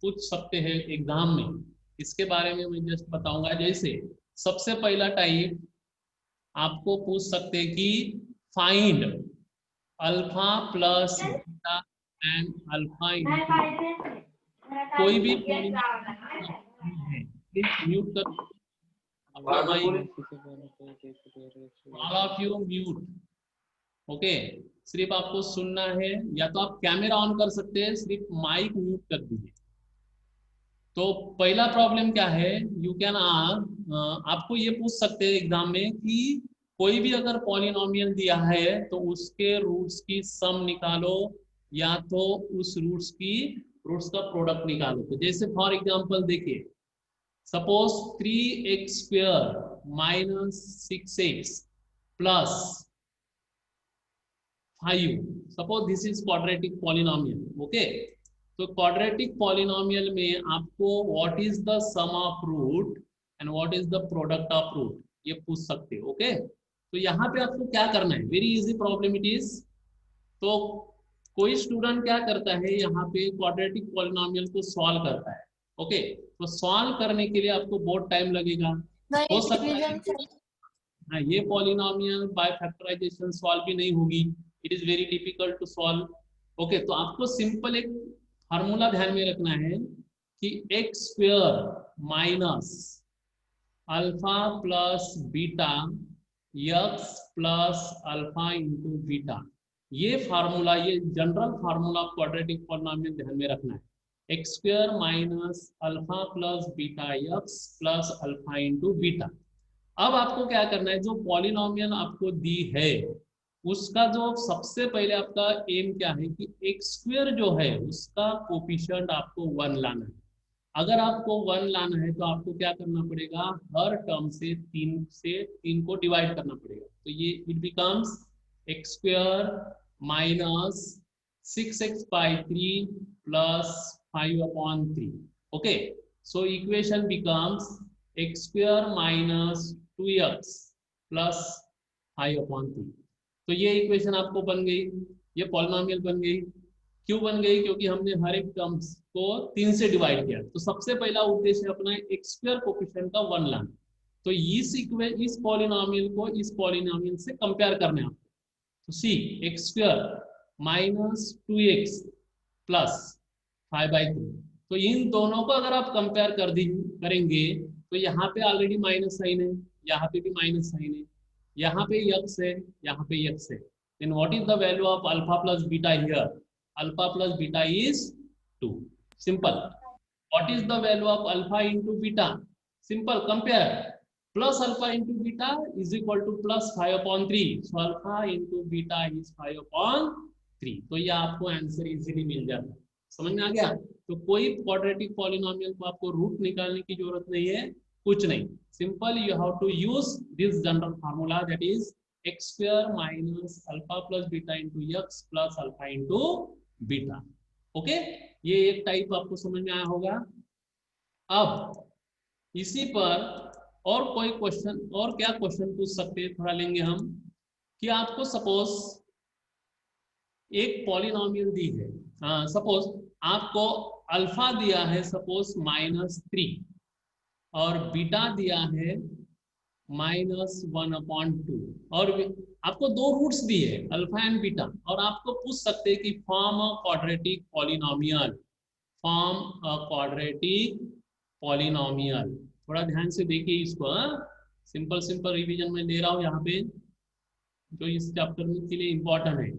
पूछ सकते हैं एग्जाम में, इसके बारे में मैं जस्ट बताऊंगा। जैसे सबसे पहला टाइप आपको पूछ सकते हैं कि find alpha plus beta and alpha into, कोई भी पॉलिनोमियल है, प्लीज म्यूट कर अपना mic, all of you mute. Okay, सिर्फ आपको सुनना है, या तो आप कैमरा ऑन कर सकते हैं, सिर्फ माइक म्यूट कर दीजिए। तो पहला प्रॉब्लम क्या है, यू कैन आपको ये पूछ सकते हैं एग्जाम में कि कोई भी अगर पॉलिनोमियल दिया है तो उसके रूट्स की सम निकालो, या तो उस रूट्स का प्रोडक्ट निकालो। तो जैसे फॉर एग्जांपल देखिए, suppose 3x² minus 6x plus 5, suppose this is quadratic polynomial. Okay, तो क्वाड्रेटिक पॉलिनोमियल में आपको what is the sum of root and what is the product of root, ये पूछ सकते हो। ओके, तो यहाँ पे आपको क्या करना है, very easy problem it is. तो कोई स्टूडेंट क्या करता है, यहाँ पे क्वाड्रेटिक पॉलिनोमियल को सॉल्व करता है। ओके, तो सॉल्व करने के लिए आपको बहुत टाइम लगेगा, हो सकता है हाँ, ये पॉलिनोमियल बाय फैक्टराइजेशन सॉल्व भी नहीं होगी, it is very difficult to solve. Okay, तो आपको सिंपल एक फार्मूला ध्यान में रखना है कि x² minus alpha plus beta x plus alpha into beta, ये फार्मूला, ये general formula of quadratic polynomial ध्यान में रखना है। x² minus alpha plus beta x plus alpha into beta. अब आपको क्या करना है, जो पॉलिनोमियल आपको दी है उसका जो सबसे पहले आपका एम क्या है कि x² जो है उसका कोफिशिएंट आपको 1 लाना है। अगर आपको 1 लाना है तो आपको क्या करना पड़ेगा, हर टर्म से 3 को डिवाइड करना पड़ेगा। तो ये it becomes x² minus 6x/3 plus 5/3। Okay, so equation becomes x² minus 2x plus 5/3। तो ये इक्वेशन आपको बन गई, ये पॉलिनोमियल बन गई। क्यों बन गई, क्योंकि हमने हर एक टर्म्स को 3 से डिवाइड किया। तो सबसे पहला उद्देश्य अपना x² कोफिशिएंट का 1 लाना। तो इस पॉलिनोमियल को इस पॉलिनोमियल से कंपेयर करना है आपको। तो सी x² माइनस 2x प्लस 5/3, तो इन दोनों को अगर आप कंपेयर करेंगे तो यहाँ पे ऑलरेडी माइनस साइन है, यहाँ पे भी माइनस साइन है, यहाँ पे यक्स है, यहाँ पे यक्स है। Then what is the value of alpha plus beta here, alpha plus beta is 2, simple. What is the value of alpha into beta, simple compare, plus alpha into beta is equal to plus 5/3, so alpha into beta is 5/3। तो ये आपको answer easily मिल जाता है, समझ में आ गया। तो कोई क्वाड्रेटिक पॉलिनोमियल को आपको रूट निकालने की जरूरत नहीं है, कुछ नहीं, simple you have to use this general formula, that is x² minus alpha plus beta into x plus alpha into beta. Okay, ये एक टाइप आपको समझ में आया होगा। अब इसी पर और कोई क्वेश्चन, और क्या क्वेश्चन पूछ सकते हैं, थोड़ा लेंगे हम, कि आपको सपोज एक पॉलिनोमियल दी है, सपोज आपको अल्फा दिया है सपोज -3 और बीटा दिया है -1/2, और आपको 2 रूट्स दिए अल्फा एंड बीटा, और आपको पूछ सकते हैं कि form a quadratic polynomial, form a quadratic polynomial. थोड़ा ध्यान से देखिए इसको, सिंपल सिंपल रिवीजन में ले रहा हूँ यहाँ पे, जो इस चैप्टर में के लिए इंपॉर्टेंट है।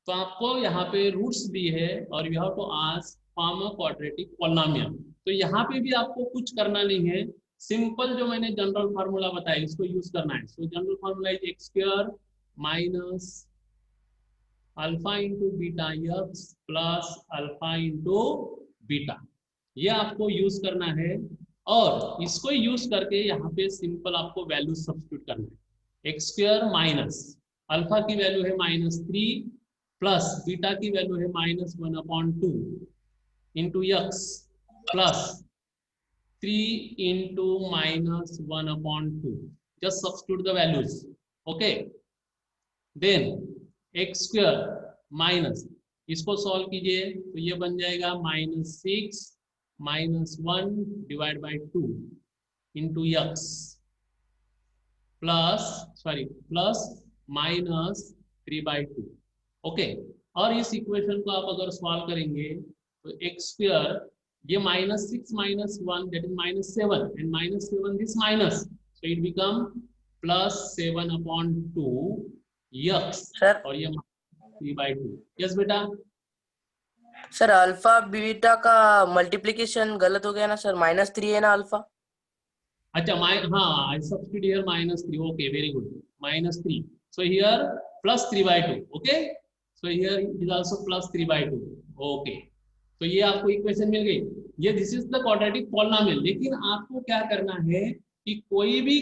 तो आपको यहाँ पे रूट्स दी है और you have to ask form a quadratic polynomial. तो यहाँ पे भी आपको कुछ करना नहीं है, सिंपल जो मैंने जनरल फार्मूला बताया इसको यूज करना है। सो general formula is x² minus alpha into beta x plus alpha into beta, ये आपको यूज करना है। और इसको यूज करके यहाँ पे सिंपल आपको वैल्यू सब्स्टिट्यूट करना है। x² माइनस अल्फा की वैल्यू है -3 प्लस बीटा की वैल्यू है -1/2 into x plus 3 into -1/2, just substitute the values. Okay, then x² minus, इसको सॉल्व कीजिए तो ये बन जाएगा -6 -1 divide by 2 into x plus -3/2। Okay, और इस इक्वेशन को आप अगर सॉल्व करेंगे तो x², ये -6 -1 that is -7 and -7 this minus, so it become +7/2 x sir और ये 3/2। यस बेटा, सर अल्फा बीटा का मल्टीप्लिकेशन गलत हो गया ना सर, -3 है ना अल्फा। अच्छा हाँ, I substitute here -3, okay, very good, -3, so here +3/2, okay, so here it is also +3/2, okay, तो ये आपको इक्वेशन मिल गई। ये this is the quadratic polynomial. लेकिन आपको क्या करना है कि कोई भी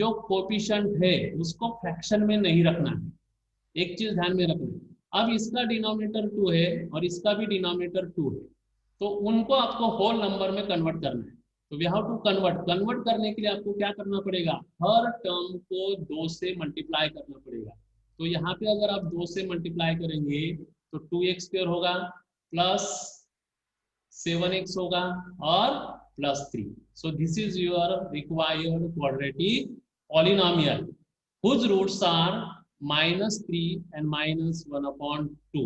जो कोएफिशिएंट है उसको फ्रैक्शन में नहीं रखना है, एक चीज ध्यान में रखना है। अब इसका डिनोमिनेटर 2 है और इसका भी डिनोमिनेटर 2 है, तो उनको आपको होल नंबर में कन्वर्ट करना है। तो वी हैव टू कन्वर्ट करने के लिए आपको क्या करना पड़ेगा, हर टर्म को 2 से मल्टीप्लाई करना पड़ेगा। तो यहाँ पे अगर आप 2 से मल्टीप्लाई करेंगे तो 2x² होगा प्लस 7x होगा और +3। So this is your required quadratic polynomial whose roots are -3 and -1/2।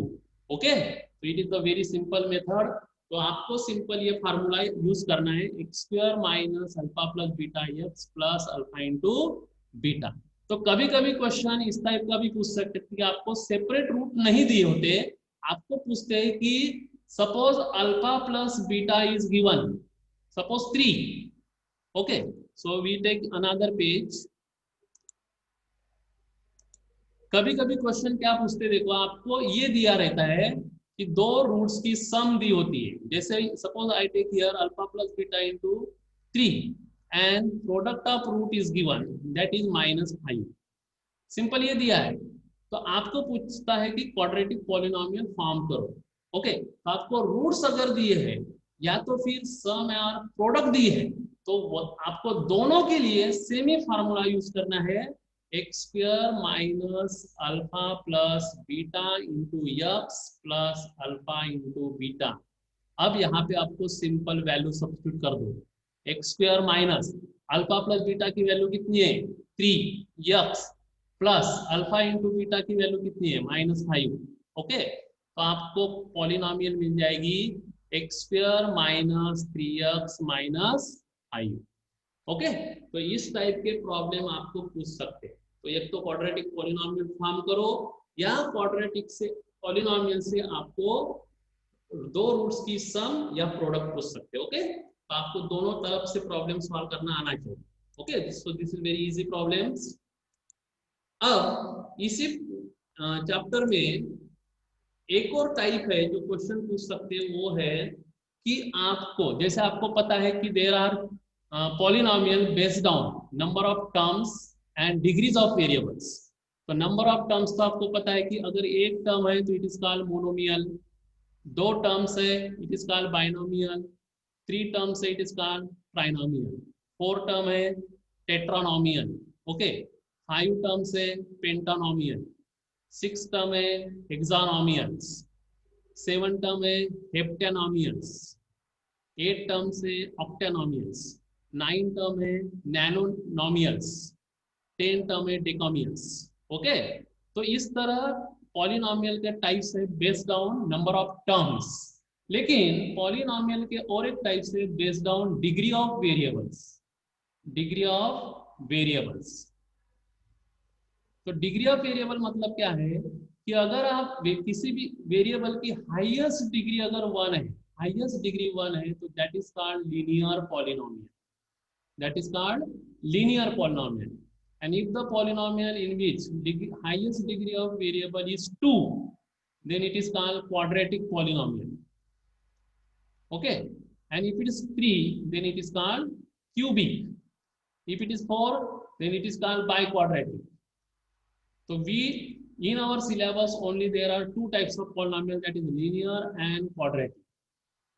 Okay, तो it is the very simple method. तो आपको सिंपल ये फार्मूला यूज करना है, x² minus alpha plus beta X plus alpha into beta. तो कभी कभी question इस टाइप का भी पूछ सकते हैं कि आपको सेपरेट रूट नहीं दिए होते, आपको पूछते हैं कि suppose alpha plus beta is given, suppose 3। Okay, so we take another page. कभी कभी क्वेश्चन क्या पूछते, देखो आपको ये दिया रहता है कि दो रूट्स की सम दी होती है, जैसे suppose I take here alpha plus beta into 3 and product of root is given that is -5। Simple ये दिया है, तो आपको पूछता है कि क्वाड्रेटिक पॉलिनोमियल फॉर्म करो। ओके, तो आपको रूट्स अगर दिए हैं या तो फिर सम और प्रोडक्ट दी है, तो आपको दोनों के लिए सेम ही फार्मूला यूज करना है, x² minus alpha plus beta into x plus alpha into beta. अब यहाँ पे आपको सिंपल वैल्यू सब्स्टिट्यूट कर दो, x² minus alpha plus beta की वैल्यू कितनी है 3, x plus alpha into beta की वैल्यू कितनी है -5। ओके, तो आपको पॉलिनोमियल मिल जाएगी x² minus 3x minus 5। Okay, तो इस टाइप के प्रॉब्लम आपको पूछ सकते हैं। तो एक तो क्वाड्रेटिक पॉलिनोमियल फॉर्म करो, या क्वाड्रेटिक से पॉलिनोमियल से आपको दो रूट्स की सम या प्रोडक्ट पूछ सकते हैं। ओके, तो आपको दोनों तरफ से प्रॉब्लम सॉल्व करना आना चाहिए। Okay, so this is very easy problems. अब इसी चैप्टर में एक और टाइप है जो क्वेश्चन पूछ सकते हैं, वो है कि आपको, जैसे आपको पता है कि there are polynomial based on number of terms and degrees of variables. तो नंबर ऑफ टर्म्स तो आपको पता है कि अगर एक टर्म है तो इट इज कॉल्ड मोनोमियल, दो टर्म्स है it is called binomial, 3 terms है it is called trinomial, 4 term है टेट्रानोमियल, ओके, 5 टर्म्स है पेंटानोमियल, 6 टर्म है हेक्सानोमियल्स, 7 टर्म है हेप्टेनोमियल्स, 8 टर्म से ऑक्टेनोमियल्स, 9 टर्म है नैनोनोमियल्स, 10 टर्म है डेकोमियल्स। ओके, तो इस तरह पॉलिनोमियल के टाइप्स है based on number of terms. लेकिन पॉलिनोमियल के और एक टाइप से based on degree of variables, degree of variables. तो डिग्री ऑफ वेरिएबल मतलब क्या है कि अगर आप किसी भी वेरिएबल की हाईएस्ट डिग्री अगर 1 है, हाईएस्ट डिग्री 1 है, तो that is called linear polynomial, that is called linear polynomial। And if the polynomial in which highest degree of variable is 2, then it is called quadratic polynomial। Okay, and if it is 3, then it is called cubic, if it is 4, then it is called biquadratic। So we, in our syllabus only there are 2 types of polynomial, that is linear and quadratic,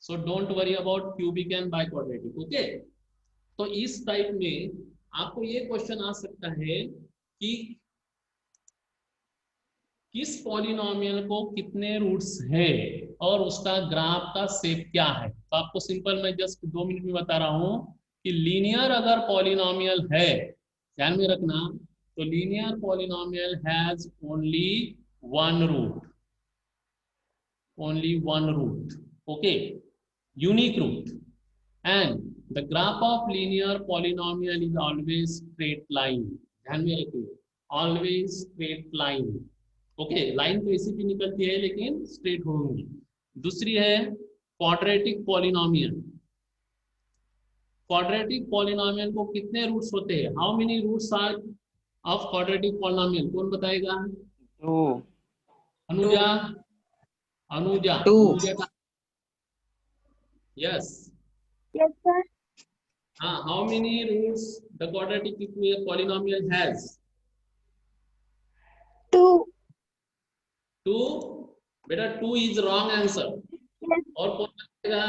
so don't worry about cubic and biquadratic। okay, तो इस type में आपको ये question आ सकता है कि किस polynomial को कितने रूट्स है और उसका ग्राफ का शेप क्या है। तो आपको सिंपल मैं जस्ट 2 मिनट में बता रहा हूं कि लीनियर अगर पॉलिनोमियल है, ध्यान में रखना, तो linear polynomial has only one root, only one root, okay, unique root, and the graph of linear polynomial is always straight line, ध्यान में रखिए, always straight line, okay, line तो ऐसी भी निकलती है लेकिन स्ट्रेट होंगी। दूसरी है क्वाड्रेटिक पॉलिनोमियल। क्वाड्रेटिक पॉलिनोमियल को कितने रूट्स होते हैं, how many roots are of quadratic polynomial, कौन बताएगा? Two. अनुजा, अनुजा, Two. अनुजा का yes. Yes, sir. How many roots the quadratic polynomial has? 2. 2. बेटा 2 is wrong answer। Yes. और कौन बताएगा?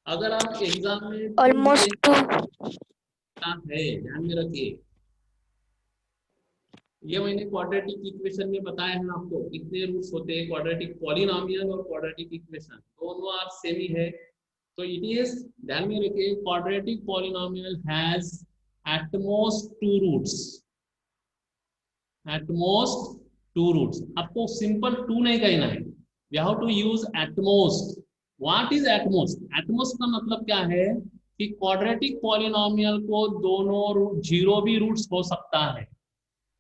अगर आप एग्जाम में Almost 2. है, ध्यान में रखिए, ये मैंने क्वाड्रेटिक इक्वेशन में बताया है आपको कितने रूट्स होते हैं। क्वाड्रेटिक पॉलिनोमियल और क्वाड्रेटिक इक्वेशन दोनों आप सेम ही है। तो इट इज, ध्यान में रखिए, quadratic polynomial has at most 2 roots, at most 2 roots. आपको सिंपल 2 नहीं कहना है, we have to use at most. What is at most? At most का मतलब क्या है कि क्वाड्रेटिक पॉलिनोमियल को दोनों रूट, जीरो भी रूट्स हो सकता है,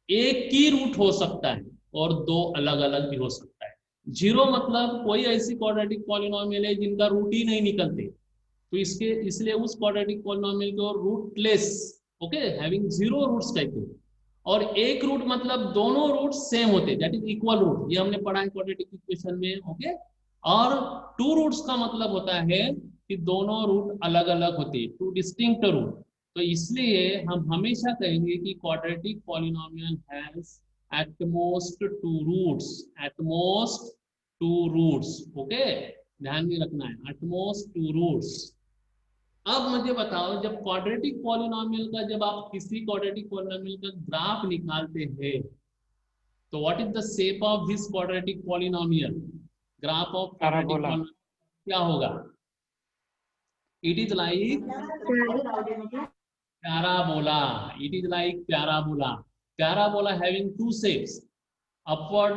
एक ही रूट हो सकता है, और 2 अलग अलग भी हो सकता है। जीरो मतलब कोई ऐसी क्वाड्रेटिक पॉलिनोमियल है जिनका रूट ही नहीं निकलते, तो इसलिए उस क्वाड्रेटिक पॉलिनोमियल को रूटलेस, ओके, हैविंग 0 रूट्स कहते हैं। और एक रूट मतलब दोनों रूट सेम होते, दैट इज इक्वल रूट, ये हमने पढ़ा है क्वाड्रेटिक इक्वेशन में, ओके। और 2 रूट्स का मतलब होता है कि दोनों रूट अलग अलग होते हैं, 2 डिस्टिंक्ट रूट। तो इसलिए हम हमेशा कहेंगे कि quadratic polynomial has at most 2 roots, at most 2 roots, okay, ध्यान में रखना है, एट मोस्ट 2 रूट्स। अब मुझे बताओ, जब क्वाड्रेटिक पॉलिनोमियल का, जब आप किसी क्वाड्रेटिक पॉलिनोमियल का ग्राफ निकालते हैं, तो what is the shape of this quadratic polynomial? Graph of quadratic polynomial क्या होगा? It is like parabola, it is like parabola, parabola having 2 shapes, upward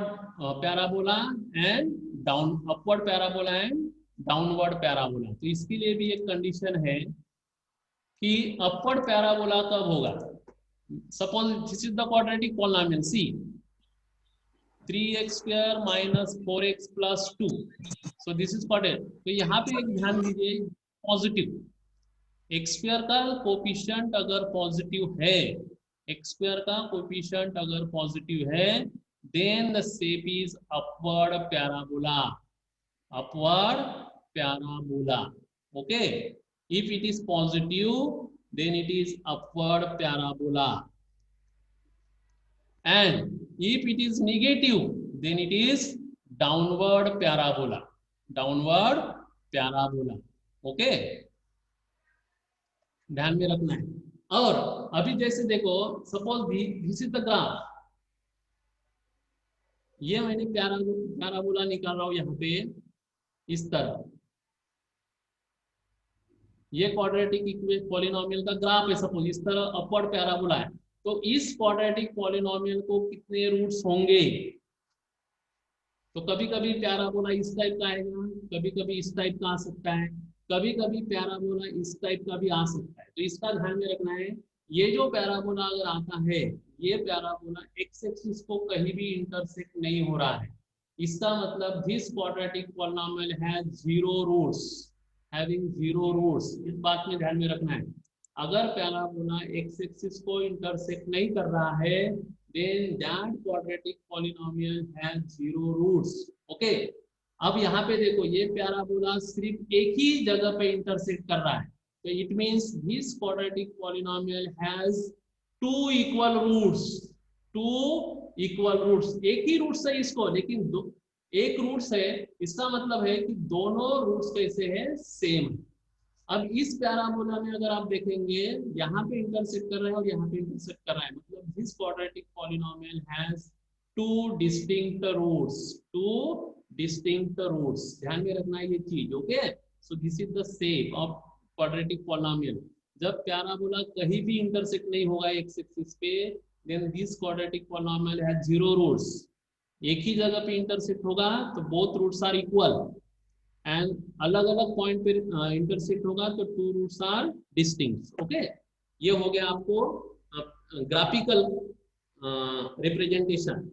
parabola and down, upward parabola and downward parabola। तो इसके लिए भी एक condition है कि upward parabola कब होगा? Suppose this is the quadratic polynomial, see 3x square minus 4x plus 2, so this is quadratic। तो यहाँ पे एक ध्यान दीजिए, पॉजिटिव एक्स स्क्वायर का कोफिशिएंट अगर पॉजिटिव है, एक्स स्क्वायर का कोफिशिएंट अगर पॉजिटिव है, then the shape is upward parabola, upward parabola, okay. If it is positive then it is upward parabola, and if it is negative then it is downward parabola, downward parabola, okay, ध्यान में रखना है। और अभी जैसे देखो, suppose this is the graph, ये मैंने पैराबोला निकाल रहा हूं यहाँ पे इस तरह, ये क्वाड्रेटिक पॉलिनोमियल का ग्राफ है, सपोज इस तरह अपवर्ड पैराबोला है। तो इस क्वाड्रेटिक पॉलिनोमियल को कितने रूट्स होंगे? तो कभी कभी पैराबोला इस टाइप का आएगा, कभी कभी इस टाइप का आ सकता है, कभी कभी पैराबोला इस टाइप का भी आ सकता है। तो इसका ध्यान में रखना है, ये जो पैराबोला अगर आता है, ये पैराबोला एक्स एक्सिस को कहीं भी इंटरसेक्ट नहीं हो रहा है, इसका मतलब this quadratic polynomial has 0 roots, having 0 roots. इस बात में ध्यान में रखना है, अगर पैराबोला एक्स एक्सिस को इंटरसेक्ट नहीं कर रहा है, then that quadratic polynomial has 0 roots, okay। अब यहाँ पे देखो, ये पैराबोला सिर्फ एक ही जगह पे इंटरसेक्ट कर रहा है, तो it means this quadratic polynomial has 2 equal roots, 2 equal roots, एक ही रूट्स है इसको, लेकिन एक रूट्स है, इसका मतलब है कि दोनों रूट्स कैसे हैं? सेम। अब इस पैराबोला में अगर आप देखेंगे यहाँ पे इंटरसेक्ट कर रहा है और यहाँ पे इंटरसेक्ट कर रहा है, मतलब this quadratic polynomial has two distinct roots, two distinct roots, ध्यान में रखना है ये चीज। Okay, so this is the shape of quadratic polynomial. जब पैराबोला कहीं भी इंटरसेक्ट नहीं होगा एक्स एक्सिस पे, then this quadratic polynomial has zero roots. एक ही जगह पे इंटरसेक्ट होगा तो both roots are equal, and अलग अलग पॉइंट पे इंटरसेक्ट होगा तो two roots are distinct. Okay, ये हो गया आपको ग्राफिकल रिप्रेजेंटेशन।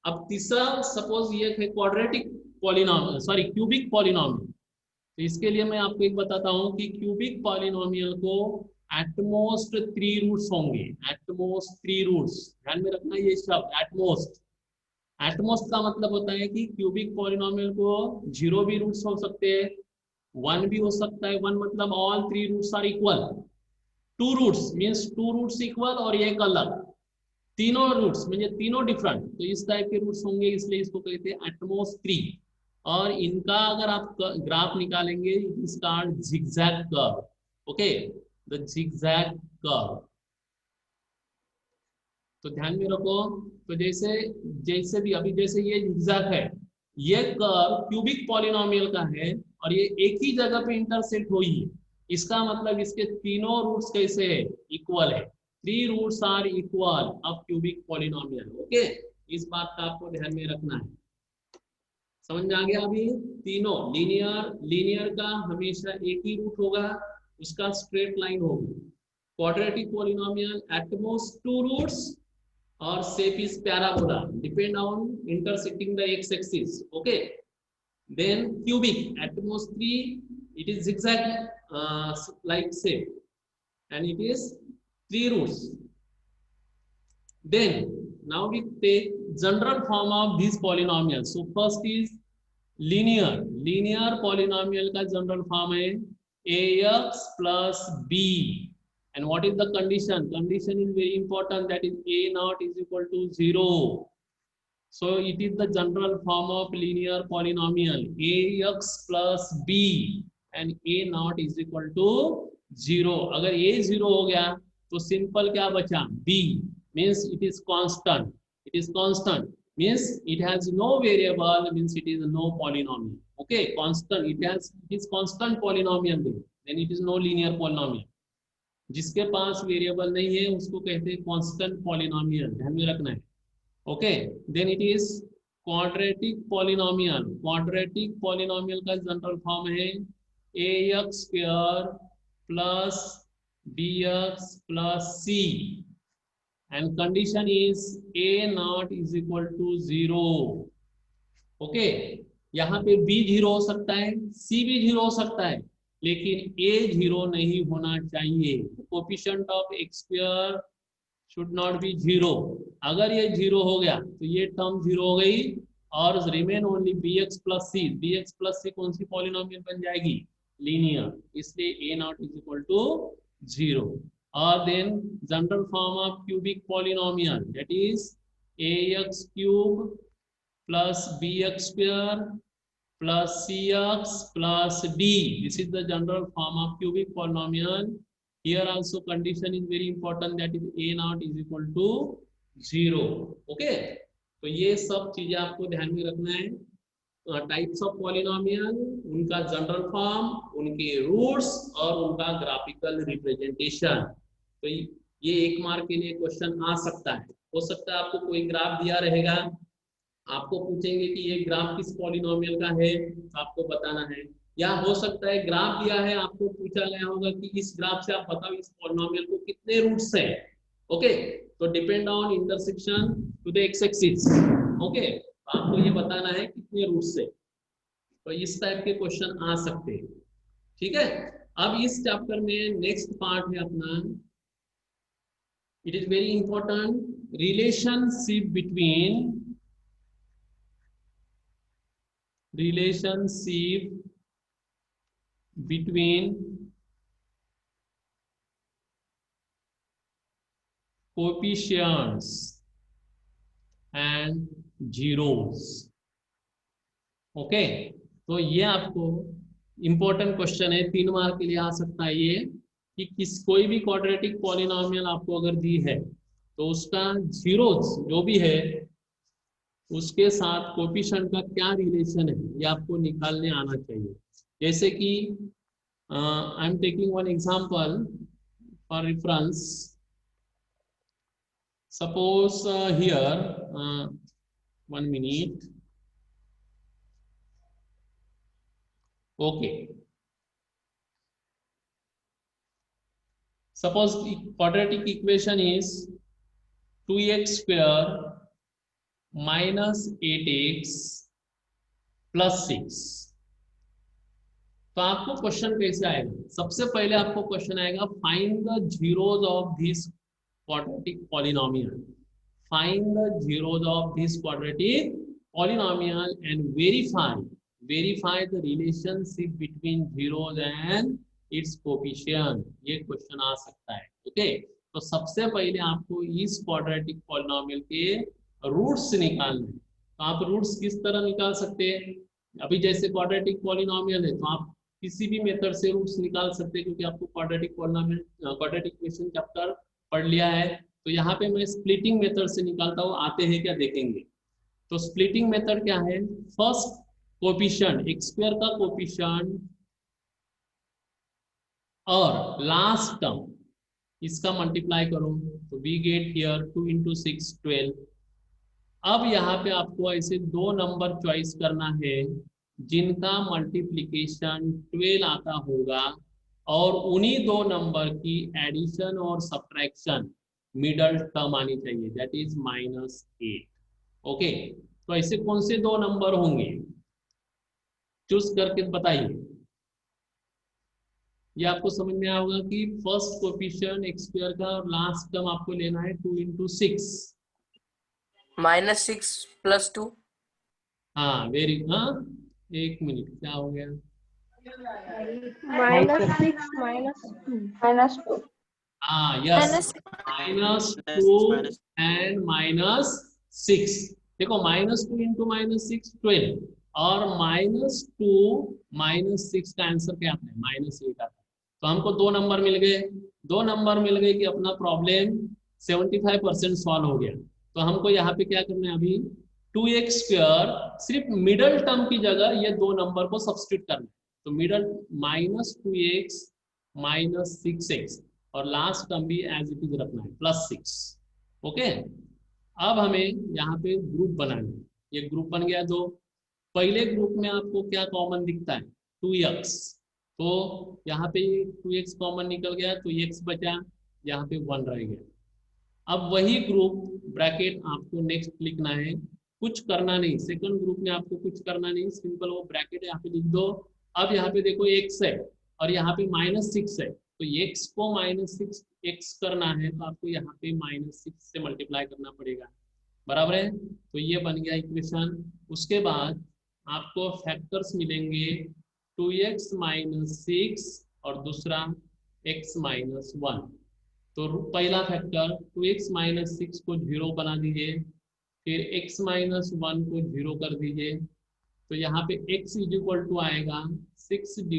अब तीसरा, सपोज ये है quadratic polynomial, sorry cubic polynomial. तो इसके लिए मैं आपको एक बताता हूं कि क्यूबिक पॉलिनोमियल को एटमोस्ट 3 रूट्स होंगे, एटमोस्ट 3 रूट्स, ध्यान में रखना ये शब्द एटमोस्ट। एटमोस्ट का मतलब होता है कि क्यूबिक पॉलिनोमियल को 0 भी रूट्स हो सकते हैं, 1 भी हो सकता है। 1 मतलब all 3 roots are equal, 2 roots means 2 roots equal और एक अलग, तीनों रूट्स म्हणजे तीनों डिफरेंट, तो इस टाइप के रूट्स होंगे, इसलिए इसको कहते हैं एटमोस्ट 3। और इनका अगर आप ग्राफ निकालेंगे, it's called zigzag curve. Okay, the zigzag curve, तो ध्यान में रखो। तो जैसे जैसे भी अभी जैसे ये जिगजैग है, ये कर्व क्यूबिक पॉलिनोमियल का है और ये एक ही जगह पे इंटरसेक्ट हुई है, इसका मतलब इसके तीनों रूट्स कैसे है, इक्वल है। 3 roots are equal of cubic polynomial. Okay, इस बात का आपको ध्यान में रखना है। समझ में आ गया? अभी तीनों लीनियर का हमेशा एक ही रूट होगा, उसका स्ट्रेट लाइन होगी। क्वाड्रेटिक पॉलिनोमियल एटमोस्ट 2 रूट्स और shape is parabola, depend on intersecting the x-axis. Okay, then cubic atmos 3, it is zigzag like shape and it is 3 roots. Then now we take general form of these polynomials. So first is linear polynomial का general form है ax plus b. And what is the condition? Condition is very important, that is a naught is equal to 0. So it is the general form of linear polynomial ax plus b and a naught is equal to 0. अगर a 0 हो गया तो simple क्या बचा, b means it is constant. It is constant means it has no variable, means it is no polynomial. Okay, constant, it is constant polynomial, then it is no linear polynomial. जिसके पास variable नहीं है उसको कहते हैं constant polynomial, ध्यान में रखना है। Okay, then it is quadratic polynomial. Quadratic polynomial का जनरल फॉर्म है ax square plus bx plus c and condition is a not is equal to 0। Okay, यहाँ पे b 0 हो सकता है, c भी 0 हो सकता है, लेकिन a 0 नहीं होना चाहिए। Coefficient of x square should not be 0। अगर ये 0 हो गया तो ये टर्म 0 हो गई और remain only bx plus c। bx plus c कौन सी पॉलिनोमियल बन जाएगी, लीनियर, इसलिए a not is equal to 0। और then general form of cubic polynomial, that is ax cube plus bx square plus cx plus d. This is the general form of cubic polynomial. Here also condition is very important, that is a naught is equal to 0. Okay, तो ये सब चीजें आपको ध्यान में रखना है। Types of polynomial, उनका जनरल फॉर्म, उनके रूट्स और उनका ग्राफिकल रिप्रेजेंटेशन। तो ये 1 मार्क के लिए क्वेश्चन आ सकता है। हो सकता है आपको कोई ग्राफ दिया रहेगा, आपको पूछेंगे कि ये ग्राफ किस पॉलिनोमियल का है, तो आपको बताना है। या हो सकता है ग्राफ दिया है, आपको पूछा गया होगा कि इस ग्राफ से आप बताओ इस पॉलिनोमियल को कितने रूट्स है। ओके, तो depend on intersection to the x axis. Okay, आपको ये बताना है कितने रूट्स है। तो इस टाइप के क्वेश्चन आ सकते हैं। ठीक है, अब इस चैप्टर में नेक्स्ट पार्ट है अपना, it is very important, relationship between coefficients and zeros। Okay, तो ये आपको इंपॉर्टेंट क्वेश्चन है, 3 मार्क के लिए आ सकता है ये, कि कोई भी क्वाड्रेटिक पॉलिनोमियल आपको अगर दी है तो उसका जीरोस जो भी है उसके साथ कोफिशिएंट का क्या रिलेशन है ये आपको निकालने आना चाहिए। जैसे कि I am taking one example for reference. Suppose here 1 minute. Okay. Suppose the quadratic equation is 2x square minus 8x plus 6. तो आपको क्वेश्चन कैसे आएगा? सबसे पहले आपको क्वेश्चन आएगा find the zeros of this quadratic polynomial. Find the zeros of this quadratic polynomial and verify the relationship between zeros and its coefficient. ये question आ सकता है. ओके, तो सबसे पहले आपको इस क्वाड्रेटिक पॉलिनोमियल के रूट्स निकालने. तो आप रूट्स किस तरह निकाल सकते हैं? अभी जैसे क्वाड्रेटिक पॉलिनोमियल है तो आप किसी भी मेथड से रूट्स निकाल सकते हैं, क्योंकि आपको quadratic polynomial quadratic equation chapter पढ़ लिया है. तो यहाँ पे मैं स्प्लिटिंग मेथड से निकालता हूँ. आते हैं क्या देखेंगे. तो स्प्लिटिंग मेथड क्या है? फर्स्ट कोफिशिएंट x स्क्वायर का कोफिशिएंट और लास्ट टर्म इसका मल्टीप्लाई करो तो वी गेट हियर 2 × 6 12. अब यहाँ पे आपको ऐसे 2 नंबर चॉइस करना है जिनका मल्टीप्लिकेशन 12 आता होगा और उन्हीं 2 नंबर की एडिशन और सब्ट्रैक्शन मिडल टर्म आनी चाहिए, दैट इज -8. ओके, तो ऐसे कौन से 2 नंबर होंगे चूज करके बताइए. ये आपको समझ में आया होगा कि फर्स्ट कोफिशिएंट x स्क्वायर का और लास्ट टर्म आपको लेना है 2 × 6 -6 + 2. हाँ वेरी, हाँ 1 मिनट, क्या हो गया? -6 -2 हाँ यस, -2 एंड -6. देखो -2 × -6 12 और -2 -6 का आंसर क्या आता है? -8 आता है. तो हमको 2 नंबर मिल गए. 2 नंबर मिल गए कि अपना प्रॉब्लम 75% सॉल्व हो गया. तो हमको यहाँ पे क्या करना है अभी? 2x स्क्वायर सिर्फ मिडल टर्म की जगह ये 2 नंबर को सब्स्टिट्यूट करना है. तो मिडल -2x -6x और लास्ट टर्म भी एज इट इज रखना है +6. ओके, अब हमें यहाँ पे ग्रुप बनाना है. ये ग्रुप बन गया. दो पहले ग्रुप में आपको क्या कॉमन दिखता है? 2x. तो यहाँ पे 2x कॉमन निकल गया तो x बचा, यहाँ पे 1 रह गया. अब वही ग्रुप ब्रैकेट आपको नेक्स्ट लिखना है, कुछ करना नहीं. सेकंड ग्रुप में आपको कुछ करना नहीं, सिंपल वो ब्रैकेट यहाँ पे लिख दो. अब यहाँ पे देखो x है और यहाँ पे -6 है, तो x को -6x करना है तो आपको यहाँ पे -6 से मल्टीप्लाई करना पड़ेगा. बराबर है? तो ये बन गया इक्वेशन. उसके बाद आपको फैक्टर्स मिलेंगे 2x - 6 और दूसरा x - 1. तो पहला फैक्टर 2x - 6 को 0 बना दीजिए, फिर x - 1 को 0 कर दीजिए. तो यहाँ पे x = आएगा 6 /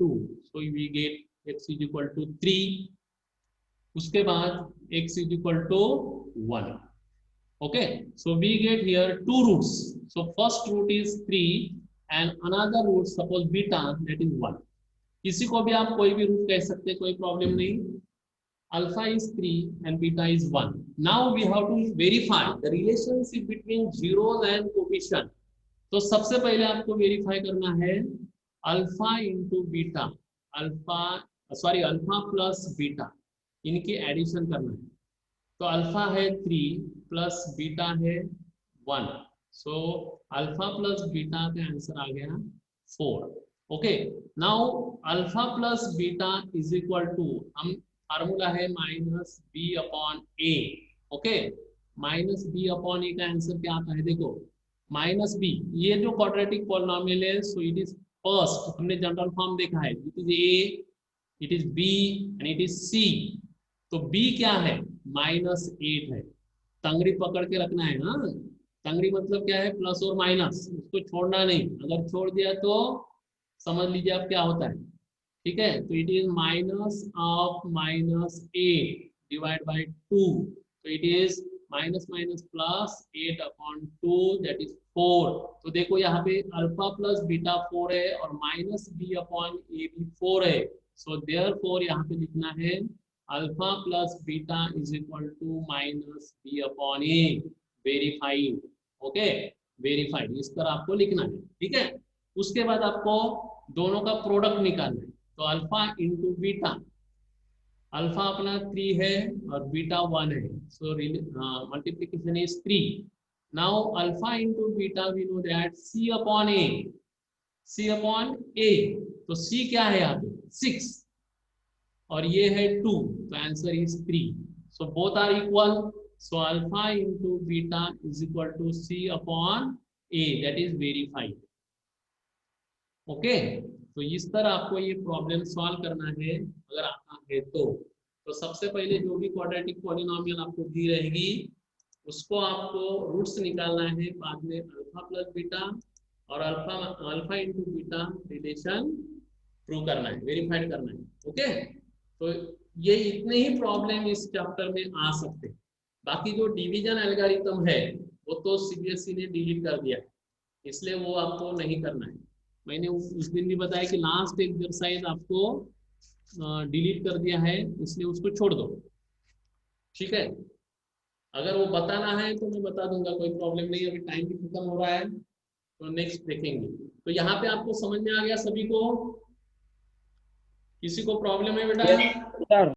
2, सो वी गेट x = 3. उसके बाद x = 1. Okay, so we get here 2 roots. So first root is 3 and another root suppose beta, that is 1. किसी को भी आप कोई भी रूट कह सकते हैं, कोई प्रॉब्लम नहीं. Alpha is 3 and beta is 1. Now we have to verify the relationship between zeros and coefficient. तो सबसे पहले आपको वेरीफाई करना है alpha into beta, alpha plus beta, इनकी एडिशन करना है. तो अल्फा है 3 प्लस बीटा है 1. सो अल्फा प्लस बीटा का आंसर आ गया 4. Okay, now alpha plus beta is equal to, हम फार्मूला है -b/a. ओके, -b/a का आंसर क्या आता है? देखो -b, ये जो क्वाड्रेटिक पॉलिनोमियल है सो इट इज फर्स्ट, हमने जनरल फॉर्म देखा है, it is a, it is b and it is c. तो b क्या है? -8 है. तंगड़ी पकड़ के रखना है ना. तंगड़ी मतलब क्या है? प्लस और माइनस, उसको छोड़ना नहीं. अगर छोड़ दिया तो समझ लीजिए अब क्या होता है, ठीक है। तो it is minus of minus 8 divide by 2, तो it is minus minus plus 8 upon 2 that is 4। तो देखो यहाँ पे अल्फा प्लस बीटा 4 है और माइनस बी अपॉन ए भी 4 है। सो देयरफॉर यहाँ पे लिखना है alpha plus beta is equal to minus B upon A, verified. Okay, verified इस तरह आपको लिखना है, ठीक है। उसके बाद आपको दोनों का प्रोडक्ट निकालना है, तो अल्फा इंटू बीटा, अल्फा अपना 3 है और बीटा 1 है, so multiplication is 3। Now alpha into beta we know that C upon A, C upon A, तो सी क्या है यहाँ पे 6 और ये है 2, तो answer is 3। So both are equal, so alpha into beta is equal to C upon A, that is verified. Okay, तो इस तरह आपको ये प्रॉब्लम सॉल्व करना है अगर आता है तो सबसे पहले जो भी क्वाड्रेटिक पॉलिनोमियल आपको दी रहेगी उसको आपको रूट्स निकालना है, बाद में अल्फा प्लस बीटा और alpha into beta relation prove करना है, वेरीफाइड करना है। ओके, तो ये इतने ही प्रॉब्लम इस चैप्टर में आ सकते हैं। बाकी जो डिवीजन एल्गोरिथम है वो तो सीबीएसई ने डिलीट कर दिया है, इसलिए वो आपको नहीं करना है। मैंने उस दिन भी बताया कि लास्ट एक्सरसाइज आपको डिलीट कर दिया है, इसलिए उसको छोड़ दो, ठीक है। अगर वो बताना है तो मैं बता दूंगा, कोई प्रॉब्लम नहीं, अभी टाइम भी खत्म हो रहा है तो नेक्स्ट देखेंगे। तो यहाँ पे आपको समझ में आ गया सभी को? किसी को प्रॉब्लम है बेटा? सर